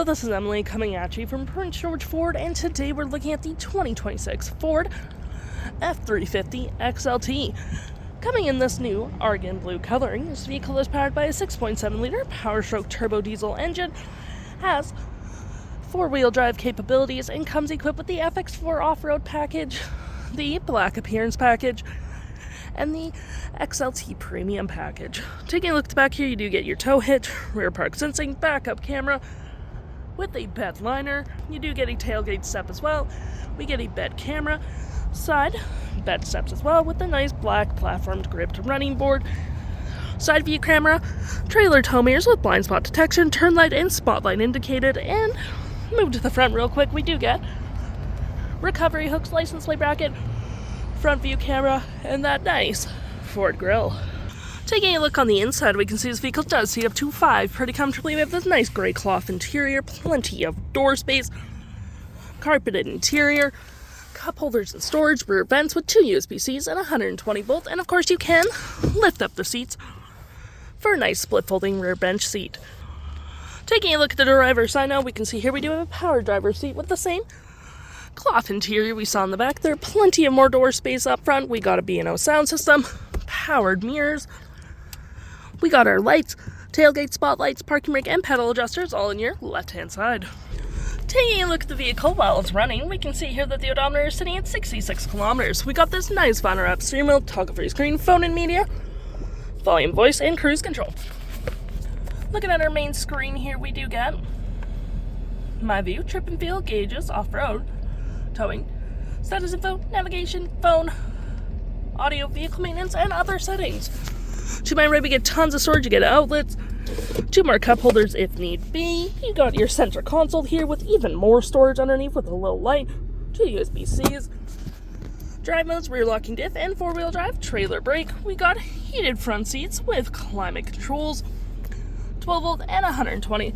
Hello, this is Emily coming at you from Prince George Ford, and today we're looking at the 2026 Ford F-350 XLT. Coming in this new Argon blue coloring, this vehicle is powered by a 6.7-liter PowerScope turbo diesel engine, has four-wheel drive capabilities, and comes equipped with the FX4 Off-Road Package, the Black Appearance Package, and the XLT Premium Package. Taking a look at the back here, you do get your tow hitch, rear park sensing, backup camera, with a Bedliner. You do get a tailgate step as well. We get a bed camera, side bed steps as well, with a nice black platformed gripped running board, side view camera, trailer tow mirrors with blind spot detection, turn light and spotlight indicated, and move to the front real quick. We do get recovery hooks, license plate bracket, front view camera, and that nice Ford grille. Taking a look on the inside, we can see this vehicle does seat up to 5 pretty comfortably. We have this nice gray cloth interior, plenty of door space, carpeted interior, cup holders and storage, rear vents with 2 USB-Cs and 120 volt, and of course you can lift up the seats for a nice split folding rear bench seat. Taking a look at the driver's side now, we can see here we do have a power driver's seat with the same cloth interior we saw in the back. There are plenty of more door space up front. We got a B&O sound system, powered mirrors. We got our lights, tailgate spotlights, parking brake, and pedal adjusters all in your left-hand side. Taking a look at the vehicle while it's running, we can see here that the odometer is sitting at 66 kilometers. We got this nice vinyl wrap steering wheel, toggle-free screen, phone and media, volume, voice, and cruise control. Looking at our main screen here, we do get My View, trip and feel, gauges, off-road, towing, status info, navigation, phone, audio, vehicle maintenance, and other settings. To my right, we get tons of storage. You get outlets, 2 more cup holders if need be. You got your center console here with even more storage underneath with a little light, 2 USB-Cs, drive modes, rear locking diff, and 4-wheel drive, trailer brake. We got heated front seats with climate controls, 12 volt and 120.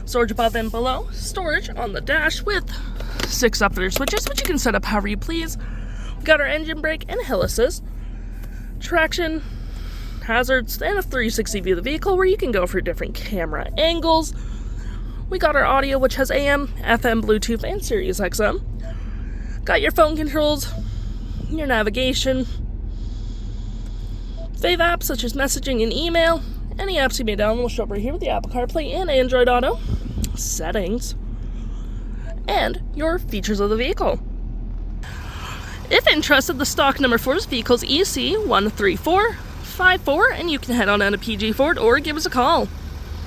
Storage above and below, storage on the dash with 6 Upfitter switches, which you can set up however you please. We got our engine brake and hill assist, traction, hazards, and a 360 view of the vehicle where you can go for different camera angles. We got our audio, which has AM, FM, Bluetooth, and Sirius XM. Got your phone controls, your navigation, fave apps such as messaging and email. Any apps you may download will show up right here with the Apple CarPlay and Android Auto, settings, and your features of the vehicle. If interested, the stock number for this vehicle is EC13454, and you can head on down to PG Ford or give us a call.